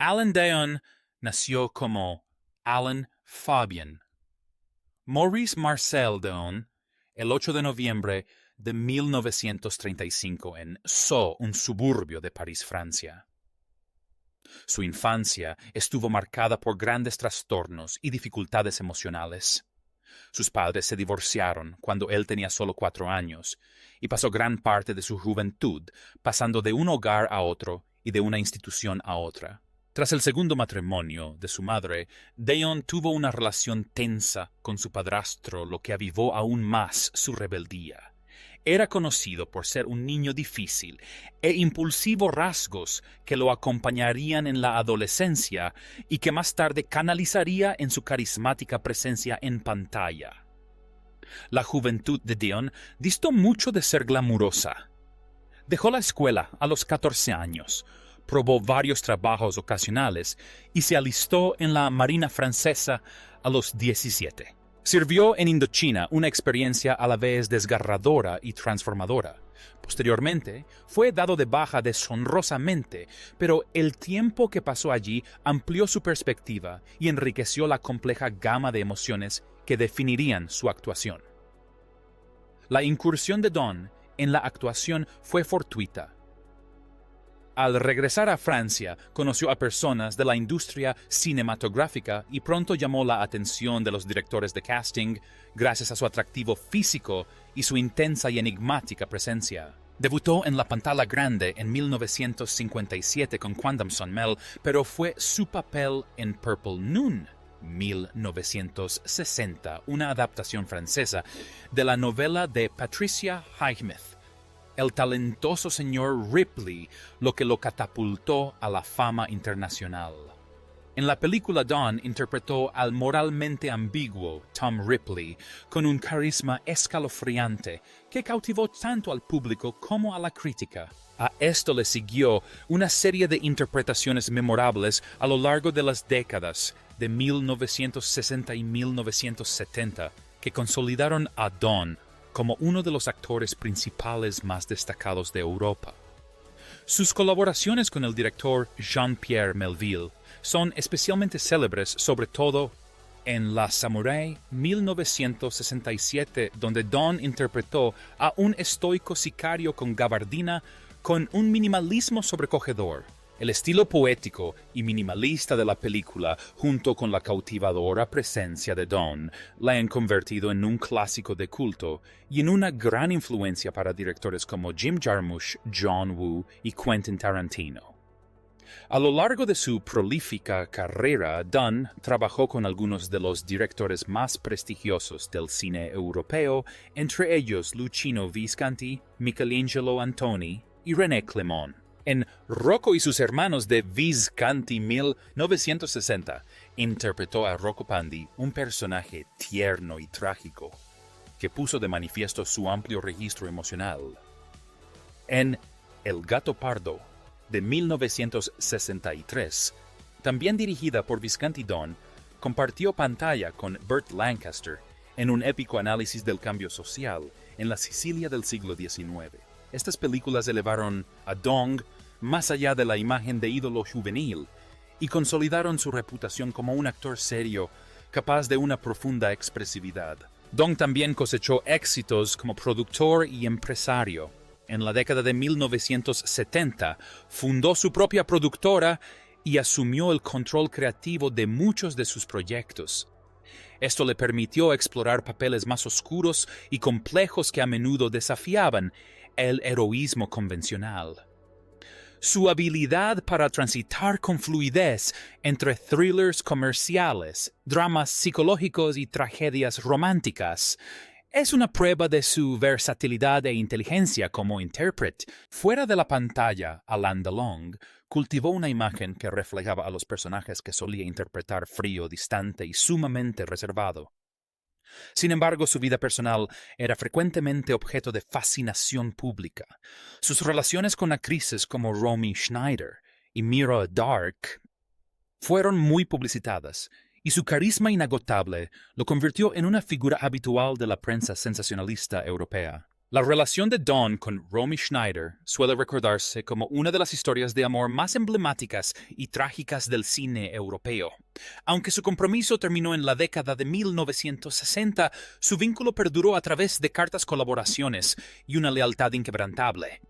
Alan Deon nació como Alan Fabian Maurice Marcel Deon el 8 de noviembre de 1935 en Sceaux, un suburbio de París, Francia. Su infancia estuvo marcada por grandes trastornos y dificultades emocionales. Sus padres se divorciaron cuando él tenía solo 4 años y pasó gran parte de su juventud pasando de un hogar a otro y de una institución a otra. Tras el segundo matrimonio de su madre, Deon tuvo una relación tensa con su padrastro, lo que avivó aún más su rebeldía. Era conocido por ser un niño difícil e impulsivo, rasgos que lo acompañarían en la adolescencia y que más tarde canalizaría en su carismática presencia en pantalla. La juventud de Deon distó mucho de ser glamurosa. Dejó la escuela a los 14 años, probó varios trabajos ocasionales y se alistó en la Marina francesa a los 17. Sirvió en Indochina, una experiencia a la vez desgarradora y transformadora. Posteriormente, fue dado de baja deshonrosamente, pero el tiempo que pasó allí amplió su perspectiva y enriqueció la compleja gama de emociones que definirían su actuación. La incursión de Don en la actuación fue fortuita. Al regresar a Francia, conoció a personas de la industria cinematográfica y pronto llamó la atención de los directores de casting gracias a su atractivo físico y su intensa y enigmática presencia. Debutó en la pantalla grande en 1957 con Quantum Son Mel, pero fue su papel en Purple Noon, 1960, una adaptación francesa de la novela de Patricia Highsmith, el talentoso señor Ripley, lo que lo catapultó a la fama internacional. En la película Don interpretó al moralmente ambiguo Tom Ripley con un carisma escalofriante que cautivó tanto al público como a la crítica. A esto le siguió una serie de interpretaciones memorables a lo largo de las décadas de 1960 y 1970 que consolidaron a Don como uno de los actores principales más destacados de Europa. Sus colaboraciones con el director Jean-Pierre Melville son especialmente célebres, sobre todo en La Samurai 1967, donde Don interpretó a un estoico sicario con gabardina con un minimalismo sobrecogedor. El estilo poético y minimalista de la película, junto con la cautivadora presencia de Don, la han convertido en un clásico de culto y en una gran influencia para directores como Jim Jarmusch, John Woo y Quentin Tarantino. A lo largo de su prolífica carrera, Dunn trabajó con algunos de los directores más prestigiosos del cine europeo, entre ellos Luchino Visconti, Michelangelo Antoni y René Clément. En Rocco y sus hermanos de Visconti 1960, interpretó a Rocco Pandi, un personaje tierno y trágico, que puso de manifiesto su amplio registro emocional. En El gato pardo, de 1963, también dirigida por Visconti Don, compartió pantalla con Burt Lancaster en un épico análisis del cambio social en la Sicilia del siglo XIX. Estas películas elevaron a Dong más allá de la imagen de ídolo juvenil y consolidaron su reputación como un actor serio, capaz de una profunda expresividad. Dong también cosechó éxitos como productor y empresario. En la década de 1970 fundó su propia productora y asumió el control creativo de muchos de sus proyectos. Esto le permitió explorar papeles más oscuros y complejos que a menudo desafiaban el heroísmo convencional. Su habilidad para transitar con fluidez entre thrillers comerciales, dramas psicológicos y tragedias románticas es una prueba de su versatilidad e inteligencia como intérprete. Fuera de la pantalla, Alain Delon cultivó una imagen que reflejaba a los personajes que solía interpretar frío, distante y sumamente reservado. Sin embargo, su vida personal era frecuentemente objeto de fascinación pública. Sus relaciones con actrices como Romy Schneider y Mira Dark fueron muy publicitadas, y su carisma inagotable lo convirtió en una figura habitual de la prensa sensacionalista europea. La relación de Dawn con Romy Schneider suele recordarse como una de las historias de amor más emblemáticas y trágicas del cine europeo. Aunque su compromiso terminó en la década de 1960, su vínculo perduró a través de cartas colaboraciones y una lealtad inquebrantable.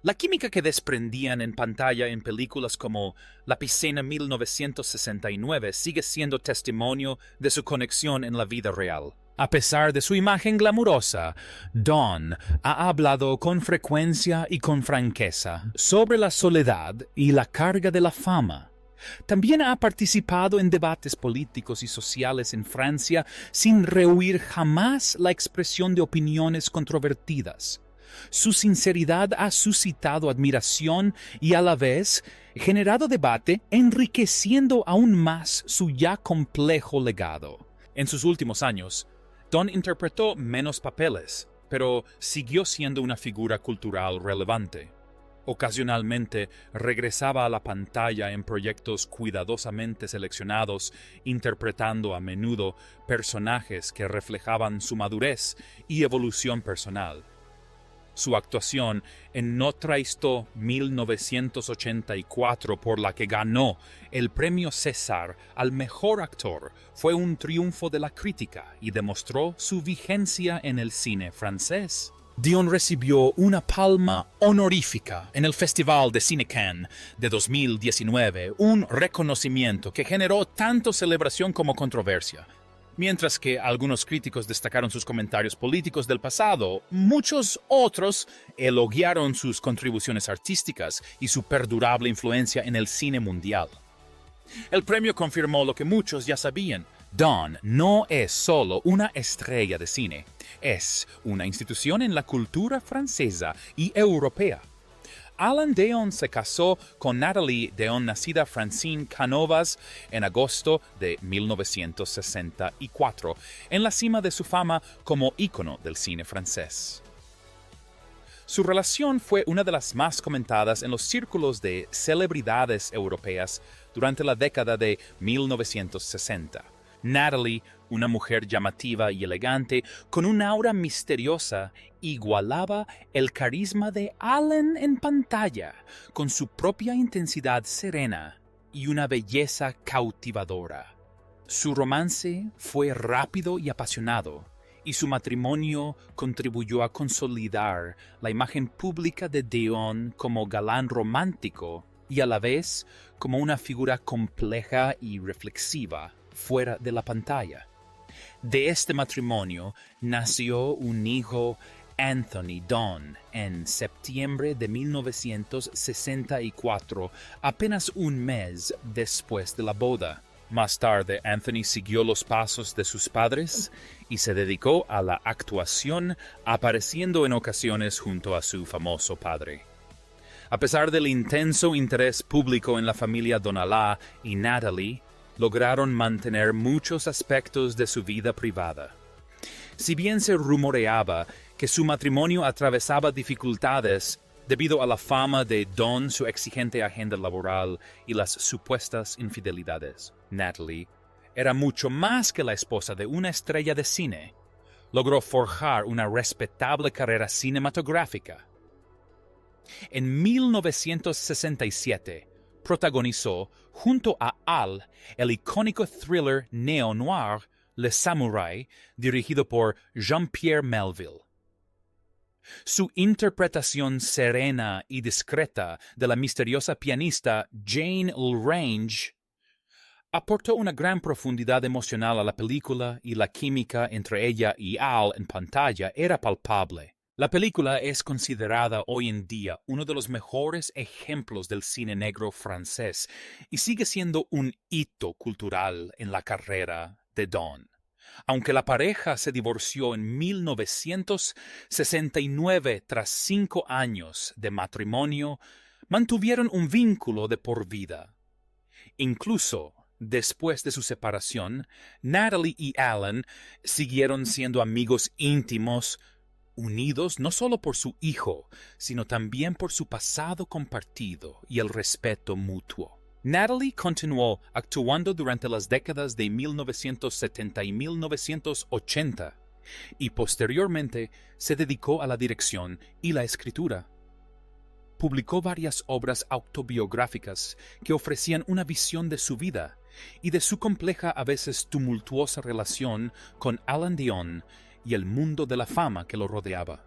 La química que desprendían en pantalla en películas como La Piscina 1969 sigue siendo testimonio de su conexión en la vida real. A pesar de su imagen glamurosa, Dawn ha hablado con frecuencia y con franqueza sobre la soledad y la carga de la fama. También ha participado en debates políticos y sociales en Francia sin rehuir jamás la expresión de opiniones controvertidas. Su sinceridad ha suscitado admiración y a la vez generado debate, enriqueciendo aún más su ya complejo legado. En sus últimos años, Dawn interpretó menos papeles, pero siguió siendo una figura cultural relevante. Ocasionalmente regresaba a la pantalla en proyectos cuidadosamente seleccionados, interpretando a menudo personajes que reflejaban su madurez y evolución personal. Su actuación en Notre Dame 1984, por la que ganó el premio César al mejor actor, fue un triunfo de la crítica y demostró su vigencia en el cine francés. Dawn recibió una palma honorífica en el Festival de Cine Cannes de 2019, un reconocimiento que generó tanto celebración como controversia. Mientras que algunos críticos destacaron sus comentarios políticos del pasado, muchos otros elogiaron sus contribuciones artísticas y su perdurable influencia en el cine mundial. El premio confirmó lo que muchos ya sabían. Dawn no es solo una estrella de cine, es una institución en la cultura francesa y europea. Alain Daon se casó con Nathalie Daon, nacida Francine Canovas, en agosto de 1964, en la cima de su fama como ícono del cine francés. Su relación fue una de las más comentadas en los círculos de celebridades europeas durante la década de 1960. Nathalie, una mujer llamativa y elegante, con un aura misteriosa, igualaba el carisma de Alain en pantalla, con su propia intensidad serena y una belleza cautivadora. Su romance fue rápido y apasionado, y su matrimonio contribuyó a consolidar la imagen pública de Daon como galán romántico y a la vez como una figura compleja y reflexiva fuera de la pantalla. De este matrimonio nació un hijo, Anthony Daon, en septiembre de 1964, apenas un mes después de la boda. Más tarde, Anthony siguió los pasos de sus padres y se dedicó a la actuación, apareciendo en ocasiones junto a su famoso padre. A pesar del intenso interés público en la familia Donalá y Nathalie, lograron mantener muchos aspectos de su vida privada. Si bien se rumoreaba que su matrimonio atravesaba dificultades debido a la fama de Dawn, su exigente agenda laboral y las supuestas infidelidades, Nathalie era mucho más que la esposa de una estrella de cine. Logró forjar una respetable carrera cinematográfica. En 1967, protagonizó, junto a Al, el icónico thriller neo-noir Le Samouraï, dirigido por Jean-Pierre Melville. Su interpretación serena y discreta de la misteriosa pianista Jane Lagrange aportó una gran profundidad emocional a la película, y la química entre ella y Al en pantalla era palpable. La película es considerada hoy en día uno de los mejores ejemplos del cine negro francés y sigue siendo un hito cultural en la carrera de Dawn. Aunque la pareja se divorció en 1969 tras 5 años de matrimonio, mantuvieron un vínculo de por vida. Incluso después de su separación, Nathalie y Alain siguieron siendo amigos íntimos, unidos no solo por su hijo, sino también por su pasado compartido y el respeto mutuo. Nathalie continuó actuando durante las décadas de 1970 y 1980, y posteriormente se dedicó a la dirección y la escritura. Publicó varias obras autobiográficas que ofrecían una visión de su vida y de su compleja, a veces tumultuosa relación con Alain Dion y el mundo de la fama que lo rodeaba.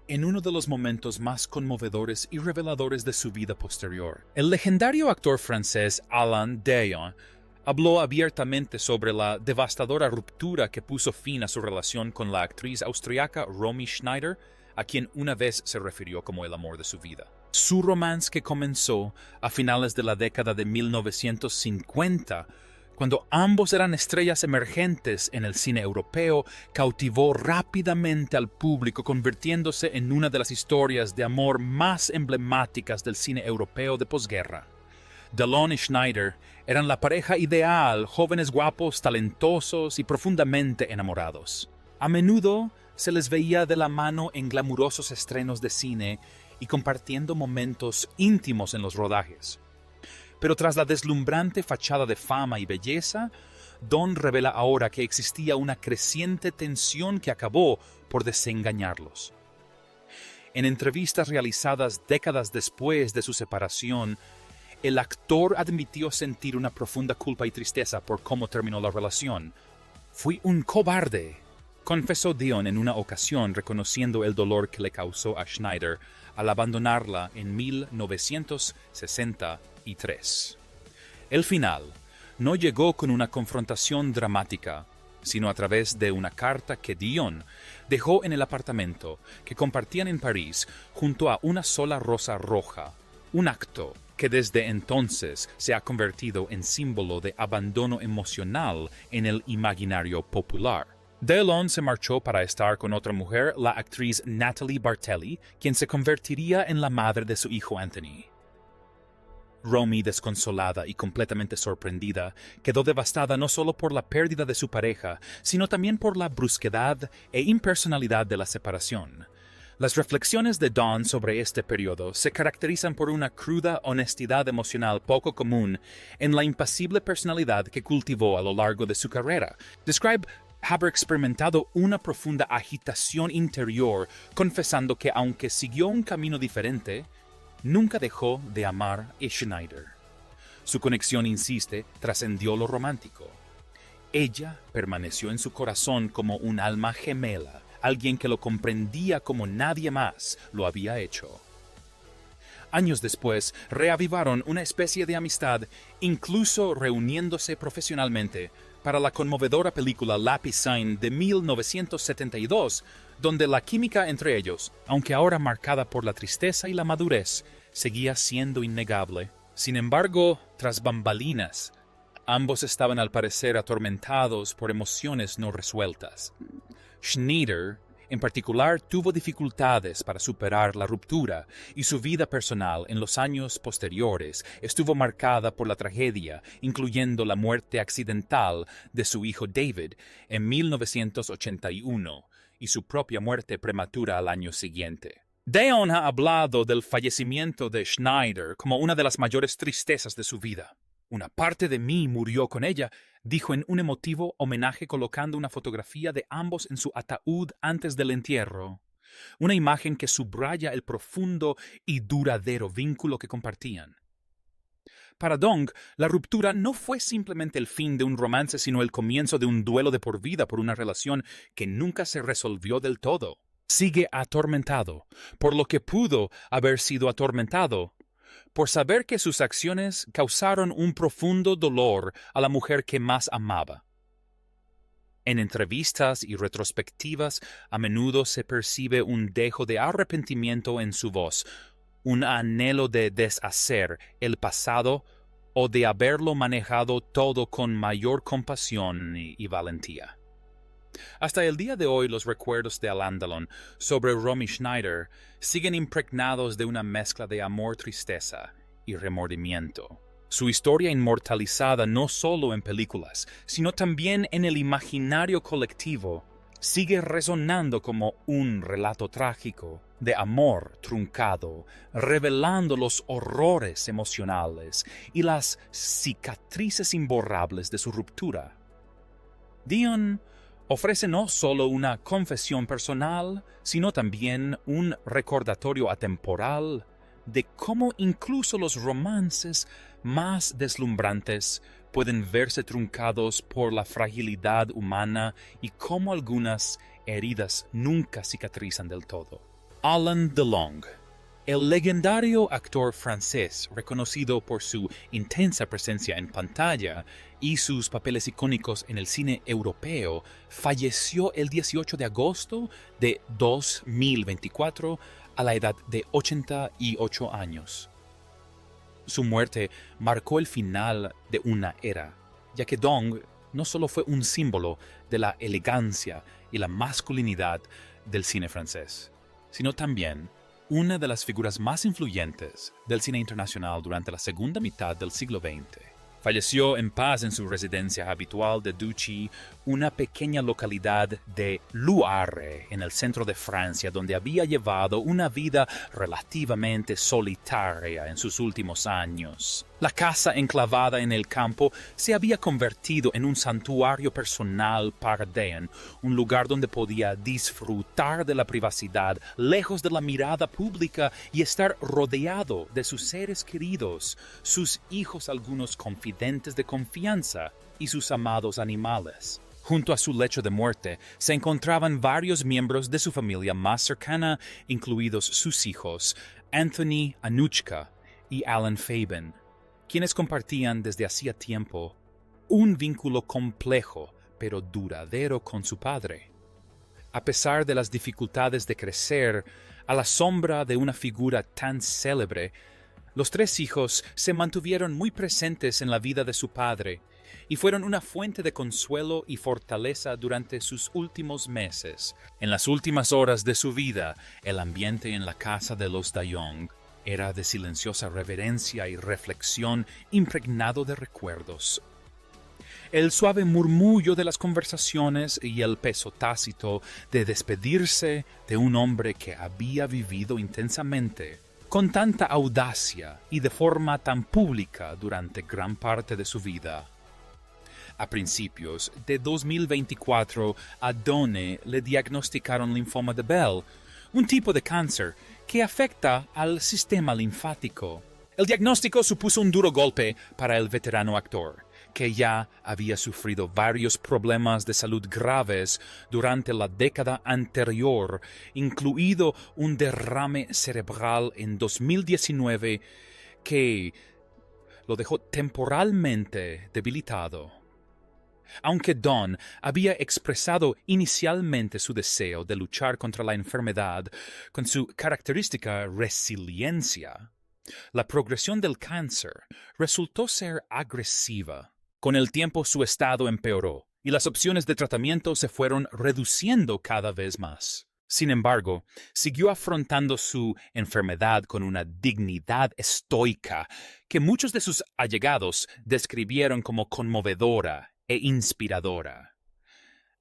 En uno de los momentos más conmovedores y reveladores de su vida posterior, el legendario actor francés Alain Dion habló abiertamente sobre la devastadora ruptura que puso fin a su relación con la actriz austriaca Romy Schneider, a quien una vez se refirió como el amor de su vida. Su romance, que comenzó a finales de la década de 1950, cuando ambos eran estrellas emergentes en el cine europeo, cautivó rápidamente al público, convirtiéndose en una de las historias de amor más emblemáticas del cine europeo de posguerra. Delon y Schneider eran la pareja ideal, jóvenes guapos, talentosos y profundamente enamorados. A menudo se les veía de la mano en glamurosos estrenos de cine y compartiendo momentos íntimos en los rodajes. Pero tras la deslumbrante fachada de fama y belleza, Don revela ahora que existía una creciente tensión que acabó por desengañarlos. En entrevistas realizadas décadas después de su separación, el actor admitió sentir una profunda culpa y tristeza por cómo terminó la relación. «Fui un cobarde», confesó Dion en una ocasión, reconociendo el dolor que le causó a Schneider al abandonarla en 1963. El final no llegó con una confrontación dramática, sino a través de una carta que Dion dejó en el apartamento que compartían en París junto a una sola rosa roja, un acto que desde entonces se ha convertido en símbolo de abandono emocional en el imaginario popular. Delon se marchó para estar con otra mujer, la actriz Natalie Bartelli, quien se convertiría en la madre de su hijo Anthony. Romy, desconsolada y completamente sorprendida, quedó devastada no solo por la pérdida de su pareja, sino también por la brusquedad e impersonalidad de la separación. Las reflexiones de Don sobre este periodo se caracterizan por una cruda honestidad emocional poco común en la impasible personalidad que cultivó a lo largo de su carrera. Describe haber experimentado una profunda agitación interior, confesando que aunque siguió un camino diferente, nunca dejó de amar a Schneider. Su conexión, insiste, trascendió lo romántico. Ella permaneció en su corazón como un alma gemela, alguien que lo comprendía como nadie más lo había hecho. Años después, reavivaron una especie de amistad, incluso reuniéndose profesionalmente, para la conmovedora película La Piscine de 1972, donde la química entre ellos, aunque ahora marcada por la tristeza y la madurez, seguía siendo innegable. Sin embargo, tras bambalinas, ambos estaban al parecer atormentados por emociones no resueltas. Schneider, en particular, tuvo dificultades para superar la ruptura y su vida personal en los años posteriores estuvo marcada por la tragedia, incluyendo la muerte accidental de su hijo David en 1981 y su propia muerte prematura al año siguiente. Dion ha hablado del fallecimiento de Schneider como una de las mayores tristezas de su vida. «Una parte de mí murió con ella», dijo en un emotivo homenaje colocando una fotografía de ambos en su ataúd antes del entierro, una imagen que subraya el profundo y duradero vínculo que compartían. Para Dong, la ruptura no fue simplemente el fin de un romance, sino el comienzo de un duelo de por vida por una relación que nunca se resolvió del todo. Sigue atormentado, por lo que pudo haber sido atormentado, por saber que sus acciones causaron un profundo dolor a la mujer que más amaba. En entrevistas y retrospectivas, a menudo se percibe un dejo de arrepentimiento en su voz, un anhelo de deshacer el pasado o de haberlo manejado todo con mayor compasión y valentía. Hasta el día de hoy, los recuerdos de Alain Delon sobre Romy Schneider siguen impregnados de una mezcla de amor, tristeza y remordimiento. Su historia inmortalizada no solo en películas, sino también en el imaginario colectivo, sigue resonando como un relato trágico de amor truncado, revelando los horrores emocionales y las cicatrices imborrables de su ruptura. Dion ofrece no solo una confesión personal, sino también un recordatorio atemporal de cómo incluso los romances más deslumbrantes pueden verse truncados por la fragilidad humana y cómo algunas heridas nunca cicatrizan del todo. Alain Delon, el legendario actor francés reconocido por su intensa presencia en pantalla y sus papeles icónicos en el cine europeo, falleció el 18 de agosto de 2024 a la edad de 88 años. Su muerte marcó el final de una era, ya que Dong no solo fue un símbolo de la elegancia y la masculinidad del cine francés, sino también una de las figuras más influyentes del cine internacional durante la segunda mitad del siglo XX. Falleció en paz en su residencia habitual de Douchy, una pequeña localidad de Loire, en el centro de Francia, donde había llevado una vida relativamente solitaria en sus últimos años. La casa enclavada en el campo se había convertido en un santuario personal para Dean, un lugar donde podía disfrutar de la privacidad, lejos de la mirada pública y estar rodeado de sus seres queridos, sus hijos algunos confidentes de confianza y sus amados animales. Junto a su lecho de muerte se encontraban varios miembros de su familia más cercana, incluidos sus hijos, Anthony Anuchka y Alan Fabian, quienes compartían desde hacía tiempo un vínculo complejo pero duradero con su padre. A pesar de las dificultades de crecer a la sombra de una figura tan célebre, los tres hijos se mantuvieron muy presentes en la vida de su padre y fueron una fuente de consuelo y fortaleza durante sus últimos meses. En las últimas horas de su vida, el ambiente en la casa de los Dayong era de silenciosa reverencia y reflexión impregnado de recuerdos. El suave murmullo de las conversaciones y el peso tácito de despedirse de un hombre que había vivido intensamente, con tanta audacia y de forma tan pública durante gran parte de su vida. A principios de 2024, a Donne le diagnosticaron linfoma de Bell, un tipo de cáncer que afecta al sistema linfático. El diagnóstico supuso un duro golpe para el veterano actor, que ya había sufrido varios problemas de salud graves durante la década anterior, incluido un derrame cerebral en 2019 que lo dejó temporalmente debilitado. Aunque Don había expresado inicialmente su deseo de luchar contra la enfermedad con su característica resiliencia, la progresión del cáncer resultó ser agresiva. Con el tiempo su estado empeoró y las opciones de tratamiento se fueron reduciendo cada vez más. Sin embargo, siguió afrontando su enfermedad con una dignidad estoica que muchos de sus allegados describieron como conmovedora e inspiradora.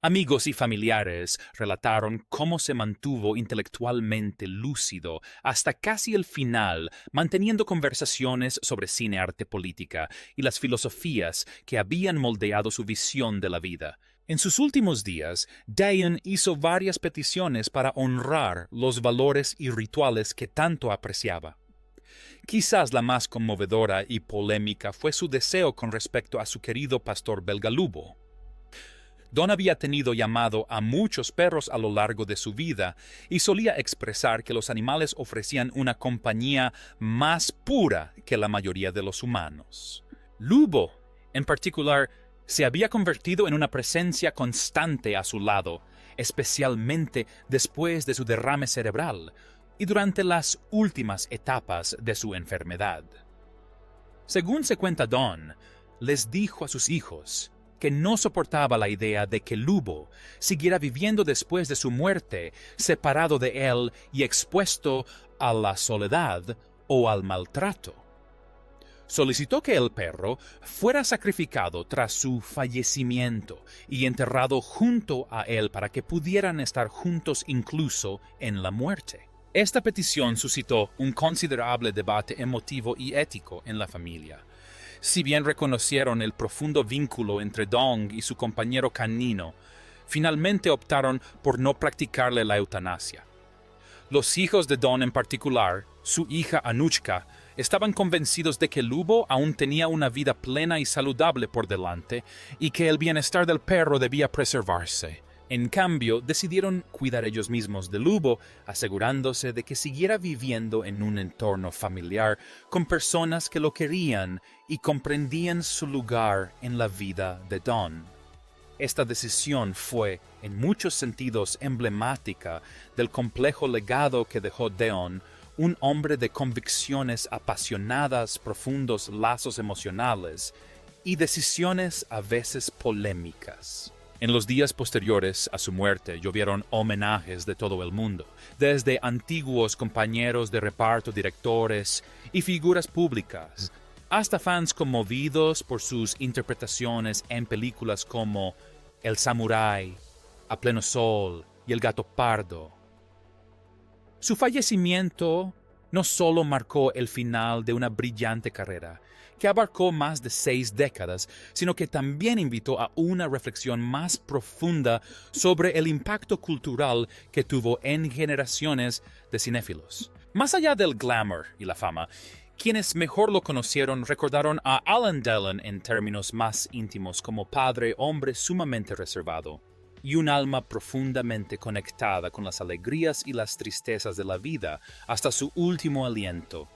Amigos y familiares relataron cómo se mantuvo intelectualmente lúcido hasta casi el final, manteniendo conversaciones sobre cine, arte, política y las filosofías que habían moldeado su visión de la vida. En sus últimos días, Dayan hizo varias peticiones para honrar los valores y rituales que tanto apreciaba. Quizás la más conmovedora y polémica fue su deseo con respecto a su querido pastor belga Lubo. Don había tenido llamado a muchos perros a lo largo de su vida y solía expresar que los animales ofrecían una compañía más pura que la mayoría de los humanos. Lubo, en particular, se había convertido en una presencia constante a su lado, especialmente después de su derrame cerebral y durante las últimas etapas de su enfermedad. Según se cuenta Don, les dijo a sus hijos que no soportaba la idea de que Lubo siguiera viviendo después de su muerte, separado de él y expuesto a la soledad o al maltrato. Solicitó que el perro fuera sacrificado tras su fallecimiento y enterrado junto a él para que pudieran estar juntos incluso en la muerte. Esta petición suscitó un considerable debate emotivo y ético en la familia. Si bien reconocieron el profundo vínculo entre Dong y su compañero canino, finalmente optaron por no practicarle la eutanasia. Los hijos de Don en particular, su hija Anushka, estaban convencidos de que Lubo aún tenía una vida plena y saludable por delante y que el bienestar del perro debía preservarse. En cambio, decidieron cuidar ellos mismos de Lubo, asegurándose de que siguiera viviendo en un entorno familiar con personas que lo querían y comprendían su lugar en la vida de Don. Esta decisión fue, en muchos sentidos, emblemática del complejo legado que dejó Deon, un hombre de convicciones apasionadas, profundos lazos emocionales y decisiones a veces polémicas. En los días posteriores a su muerte llovieron homenajes de todo el mundo, desde antiguos compañeros de reparto, directores y figuras públicas, hasta fans conmovidos por sus interpretaciones en películas como El Samurái, A Pleno Sol y El Gato Pardo. Su fallecimiento no solo marcó el final de una brillante carrera, que abarcó más de 6 décadas, sino que también invitó a una reflexión más profunda sobre el impacto cultural que tuvo en generaciones de cinéfilos. Más allá del glamour y la fama, quienes mejor lo conocieron recordaron a Alan Dillon en términos más íntimos como padre, hombre sumamente reservado y un alma profundamente conectada con las alegrías y las tristezas de la vida hasta su último aliento.